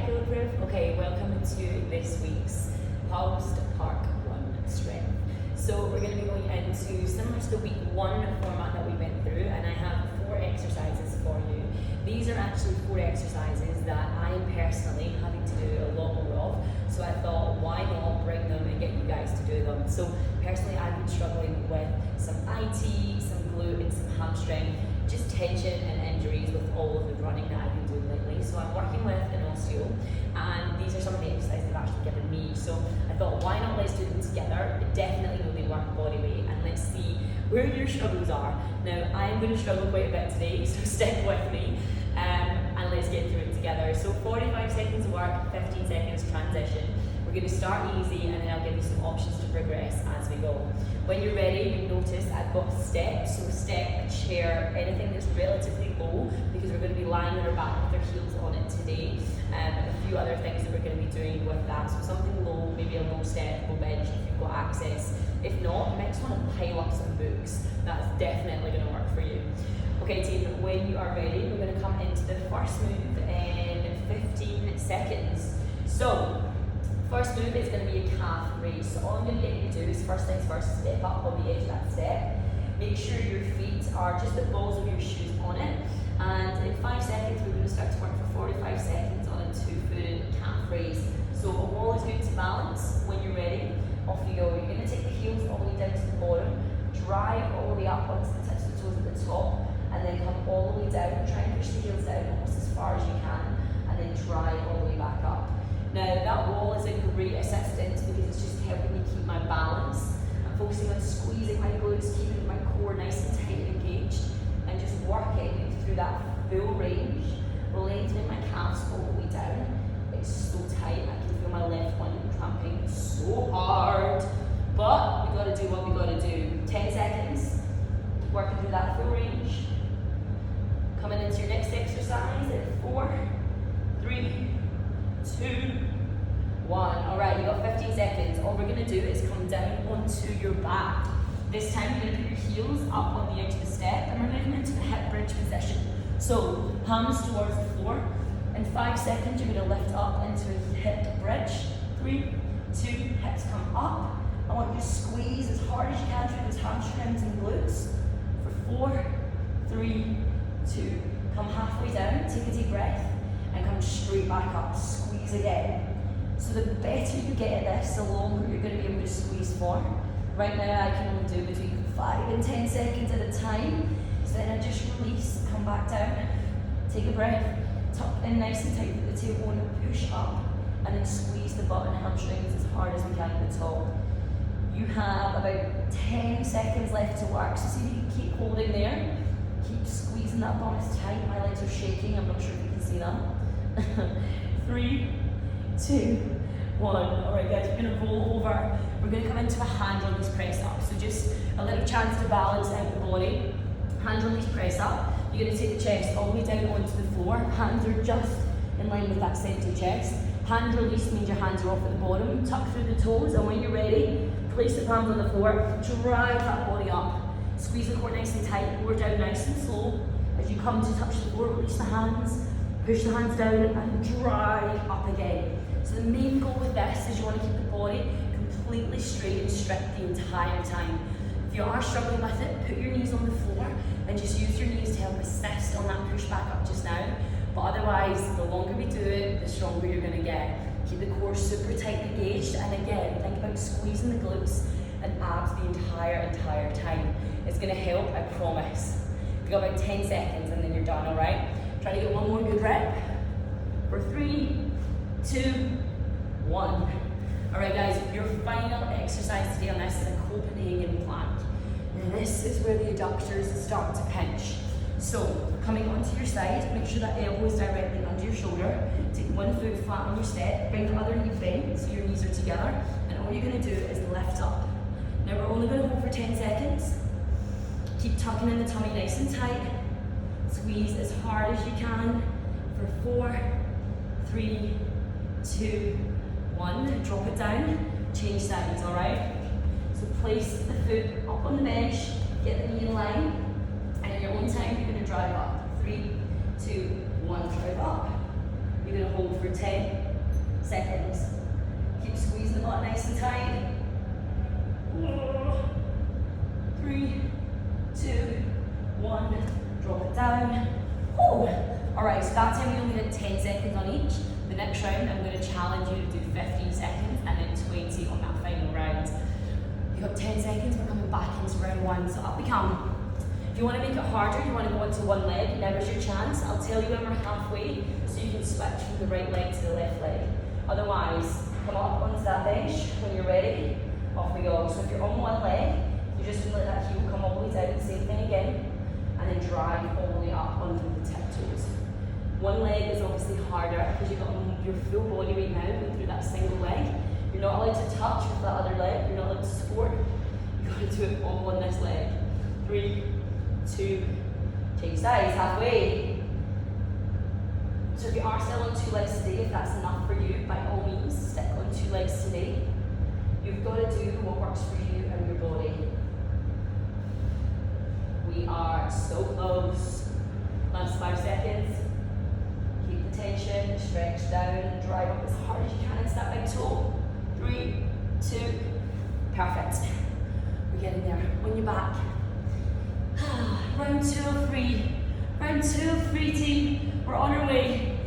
Bulletproof. Okay, welcome to this week's Post Park 1 strength. So we're going to be going into similar to the week 1 format that we went through, and I have 4 exercises for you. These are actually 4 exercises that I am personally having to do a lot more of, so I thought why not bring them and get you guys to do them. So personally I've been struggling with some IT, some glute and some hamstring, just tension and injuries with all of the running that I've been doing lately. So I'm working with an osteo, and these are some of the exercises they've actually given me. So I thought, why not let's do them together? I definitely know they work body weight, and let's see where your struggles are. Now, I'm going to struggle quite a bit today, so stick with me, and let's get through it together. So 45 seconds of work, 15 seconds transition. We're going to start easy, and then I'll give you some options to progress as we go. When you're ready, you notice I've got steps. So a step, a chair, anything that's relatively low, because we're going to be lying on our back with our heels on it today. And a few other things that we're going to be doing with that. So something low, maybe a low step, low bench if you've got access. If not, you might just want to pile up some books. That's definitely going to work for you. Okay team, when you are ready, we're going to come into the first move in 15 seconds. So, first move is going to be a calf raise. So all I'm going to get you to do is first things first, step up on the edge of that step. Make sure your feet are just the balls of your shoes on it. And in 5 seconds, we're going to start to work for 45 seconds on a 2-footed calf raise. So a wall is good to balance. When you're ready, off you go. You're going to take the heels all the way down to the bottom, drive all the way up onto the tips of the toes at the top, and then come all the way down. Try and push the heels down almost as far as you can, and then drive all the way back up. Now that wall is a great assistant because it's just helping me keep my balance. I'm focusing on squeezing my glutes, keeping my core nice and tight and engaged, and just working through that full range, lengthening my calves all the way down. It's so tight, I can feel my left one cramping so hard. But we gotta do what we gotta do. 10 seconds, working through that full range. Coming into your next exercise at 4, 3, 2, 1. Alright, you got 15 seconds. All we're going to do is come down onto your back. This time you're going to put your heels up on the edge of the step, and we're moving into the hip bridge position. So, palms towards the floor. In 5 seconds, you're going to lift up into a hip bridge. 3, 2, hips come up. I want you to squeeze as hard as you can through those hamstrings and glutes. For 4, 3, 2. Come halfway down, take a deep breath, and come straight back up. Squeeze again. So the better you get at this, the longer you're going to be able to squeeze for. Right now I can only do between 5 and 10 seconds at a time. So then I just release, come back down, take a breath, tuck in nice and tight with the tailbone, push up, and then squeeze the butt and hamstrings as hard as we can at the top. You have about 10 seconds left to work, so see if you can keep holding there. Keep squeezing that bum as tight. My legs are shaking, I'm not sure if you can see that. 3, 2, 1. Alright guys, we're going to roll over. We're going to come into a hand release press up. So just a little chance to balance out the body. Hand release press up. You're going to take the chest all the way down onto the floor. Hands are just in line with that centre chest. Hand release means your hands are off at the bottom. Tuck through the toes, and when you're ready, place the palms on the floor. Drive that body up. Squeeze the core nice and tight. Lower down nice and slow. As you come to touch the floor, release the hands. Push the hands down and drive up again. So the main goal with this is you want to keep the body completely straight and strict the entire time. If you are struggling with it, put your knees on the floor and just use your knees to help assist on that push back up just now. But otherwise, the longer we do it, the stronger you're going to get. Keep the core super tight and engaged, and again, think about squeezing the glutes and abs the entire time. It's going to help, I promise. You've got about 10 seconds and then you're done, alright? Try to get one more good rep. For 3, 2, 1. Alright guys, your final exercise today on this is a Copenhagen plank. And this is where the adductors start to pinch. So, coming onto your side, make sure that elbow is directly under your shoulder. Take one foot flat on your step, bring the other knee bent so your knees are together. And all you're going to do is lift up. Now we're only going to hold for 10 seconds. Keep tucking in the tummy nice and tight. Squeeze as hard as you can for 4, 3, 2, 1. Drop it down. Change sides, alright? So place the foot up on the bench, get the knee in line, and in your own time you're going to drive up. 3, 2, 1, drive up. You're gonna hold for 10 seconds. Keep squeezing the butt nice and tight. 3, 2, 1. Drop it down. Woo. All right, so that time we only did 10 seconds on each. The next round, I'm gonna challenge you to do 15 seconds and then 20 on that final round. You've got 10 seconds, we're coming back into round 1, so up we come. If you want to make it harder, you want to go into one leg, now's your chance. I'll tell you when we're halfway, so you can switch from the right leg to the left leg. Otherwise, come up onto that bench. When you're ready, off we go. So if you're on one leg, you just let that heel come all the way down, same thing again, and then drag all the way up onto the tiptoes. One leg is obviously harder because you've got your full body weight now going through that single leg. You're not allowed to touch with that other leg, you're not allowed to support. You've got to do it all on this leg. 3, 2, change sides, halfway. So if you are still on 2 legs today, if that's enough for you, by all means, stick on 2 legs today. You've got to do what works for you and your body. We are so close. Last 5 seconds. Keep the tension, stretch down, drive up as hard as you can into that big toe. 3, 2, perfect. We're getting there. On your back. Round 2 of 3. Round 2 of 3, team. We're on our way.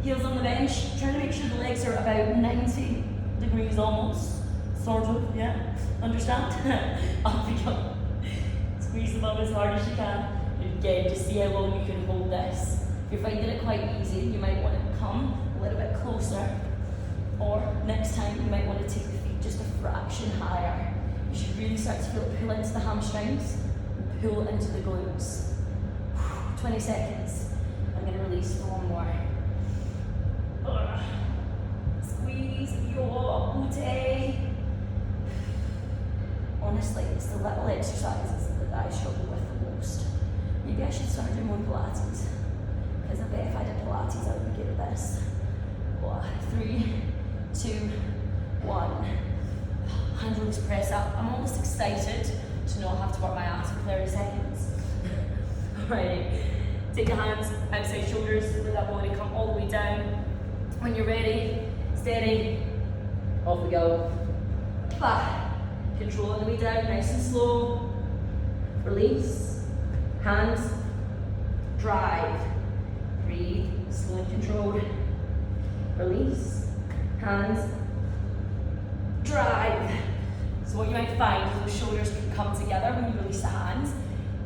Heels on the bench. Trying to make sure the legs are about 90 degrees almost. Sort of, yeah. Understand? Up we go. Squeeze the bum as hard as you can. And again, just see how long you can hold this. If you're finding it quite easy, you might want to come a little bit closer. Or next time, you might want to take the feet just a fraction higher. You should really start to feel it pull into the hamstrings and pull into the glutes. 20 seconds. I'm going to release for one more. Squeeze your booty. Honestly, it's the little exercises that I struggle with the most. Maybe I should start doing more Pilates. Because I bet if I did Pilates, I would be good at this. 3, 2, 1. Hand release press up. I'm almost excited to not have to work my ass for 30 seconds. Alright, take your hands outside shoulders, let that body come all the way down. When you're ready, steady, off we go. Controlling the way down, nice and slow. Release, hands, drive. Breathe, slow and controlled. Release, hands, drive. So what you might find is those shoulders can come together when you release the hands.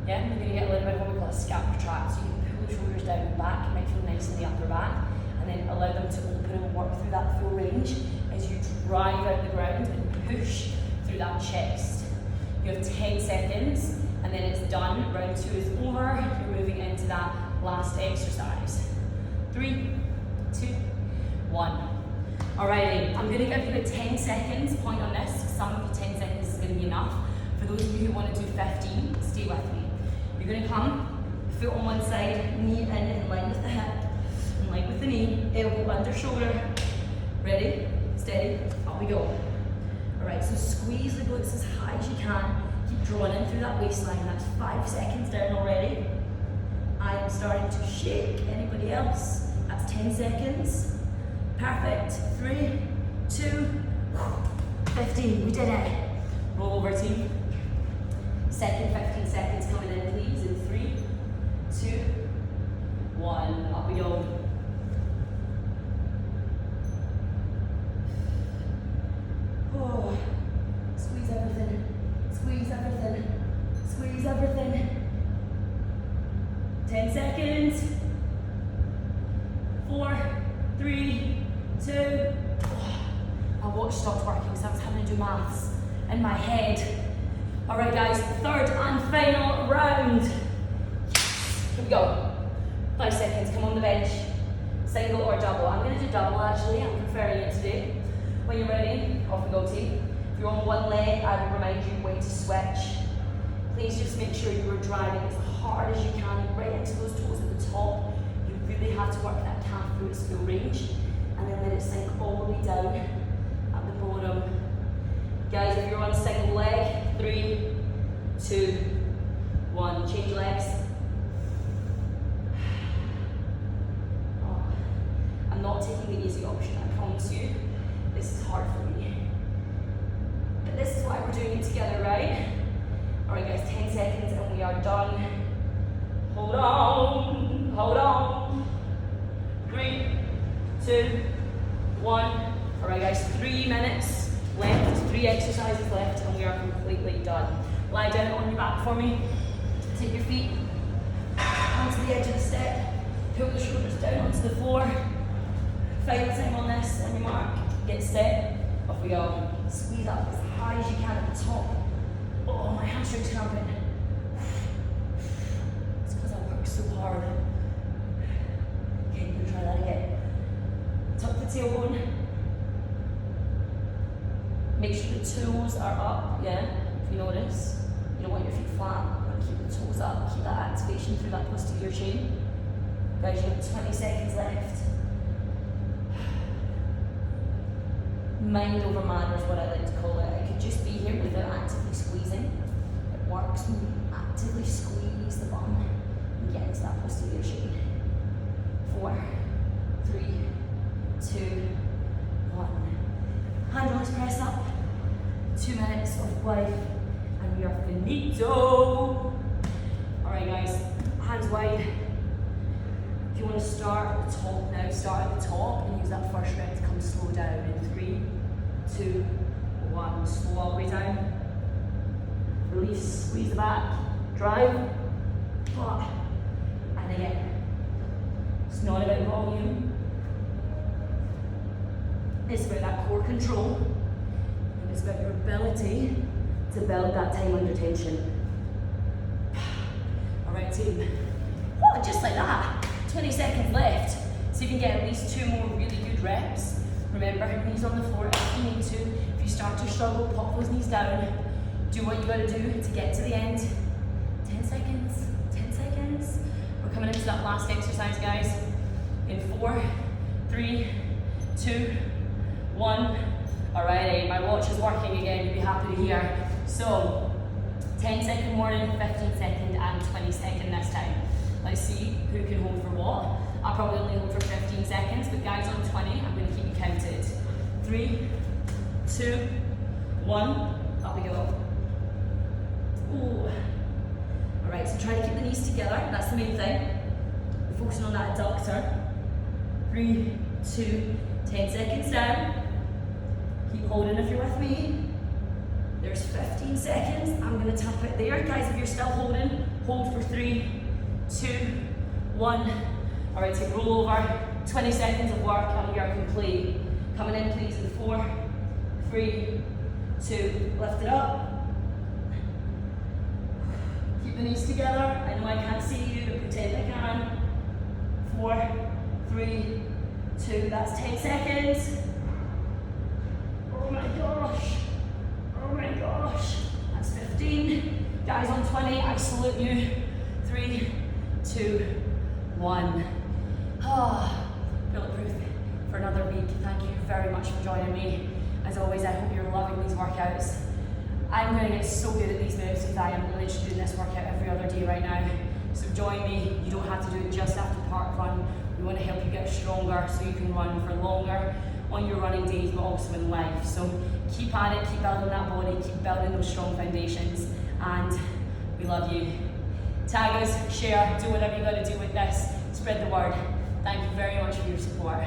Yeah, you're going to get a little bit of what we call a scap retract. So you can pull the shoulders down and back, you might feel nice in the upper back, and then allow them to open and work through that full range as you drive out the ground and push through that chest. You have 10 seconds, and then it's done. Round 2 is over. You're moving into that last exercise. 3, 2, 1. Alrighty, I'm going to give you a 10 seconds point on this. Some of you 10 seconds is going to be enough. For those of you who want to do 15, stay with me. You're going to come, foot on one side, knee in line with the hip, in line with the knee, elbow under shoulder. Ready, steady, up we go. Alright, so squeeze the glutes as high as you can. Keep drawing in through that waistline. That's 5 seconds down already. I am starting to shake. Anybody else? That's 10 seconds. Perfect. 3, 2, 15. We did it. Roll over, team. Second 15 seconds coming in, please. In 3, 2, 1. Up we go. Oh. Squeeze everything. Squeeze everything. Squeeze everything. 10 seconds. 4, 3, 2. My watch stopped working, so I was having to do maths in my head. Alright guys, third and final round. Yes. Here we go. 5 seconds, come on the bench. Single or double. I'm going to do double actually, I'm preferring it today. When you're ready, off we go, team. If you're on one leg, I would remind you when to switch. Please just make sure you are driving as hard as you can, right into those toes at the top. You really have to work that calf through its full range, and then let it sink all the way down at the bottom. Guys, if you're on a single leg, 3, 2, 1. Change legs. Oh. not taking the easy option, I promise you. This is hard for me. But this is why we're doing it together, right? Alright guys, 10 seconds and we are done. Hold on, hold on. 3, 2, 1. Alright guys, 3 minutes left, 3 exercises left, and we are completely done. Lie down on your back for me. Take your feet onto the edge of the step. Pull the shoulders down onto the floor. Final time on this, on your mark, get set, off we go. Squeeze up as high as you can at the top. Oh, my hamstrings cramping. It's because I work so hard. Okay, you can try that again. Tuck the tailbone. Make sure the toes are up, yeah, if you notice. You don't want your feet flat, you want to keep the toes up, keep that activation through that posterior chain. Guys, you have 20 seconds left. Mind over matter is what I like to call it. I could just be here without actively squeezing. It works when you actively squeeze the bum and get into that posterior chain. 4, 3, 2, 1. Hand release press up. 2 minutes of life and we are finito. Alright guys, hands wide. If you want to start at the top now, start at the top and use that first rep to come slow down in 3, 2, 1. Slow all the way down. Release, squeeze the back, drive, and again. It's not about volume. It's about that core control. And it's about your ability to build that time under tension. Alright team. Oh, just like that. 20 seconds left. So you can get at least 2 more really good reps. Remember, knees on the floor if you need to. If you start to struggle, pop those knees down. Do what you gotta do to get to the end. 10 seconds, 10 seconds. We're coming into that last exercise, guys. In 4, 3, 2, 1. Alrighty, my watch is working again, you'll be happy to hear. So, 10 second warning, 15 second and 20 second this time. Let's see who can hold for what. I'll probably only hold for 15 seconds, but guys on 20, I'm going to keep you counted. 3, 2, 1, up we go. Ooh. Alright, so try to keep the knees together, that's the main thing. We're focusing on that adductor. 3, 2, 10 seconds down. Keep holding if you're with me. There's 15 seconds. I'm going to tap it there. Guys, if you're still holding, hold for 3, 2, 1. Alright, so roll over. 20 seconds of work and we are complete. Coming in, please, in 4, 3, 2. Lift it up. Keep the knees together. I know I can't see you, but pretend I can. 4, 3, 2. That's 10 seconds. Oh my gosh. Oh my gosh. That's 15. Guys on 20, I salute you. 3, 2, 1. Bulletproof for another week. Thank you very much for joining me. As always, I hope you're loving these workouts. I'm going to get so good at these moves because I am literally doing this workout every other day right now. So join me. You don't have to do it just after park run. We want to help you get stronger so you can run for longer on your running days, but also in life. So keep at it, keep building that body, keep building those strong foundations, and we love you. Tag us, share, do whatever you got to do with this. Spread the word. Thank you very much for your support.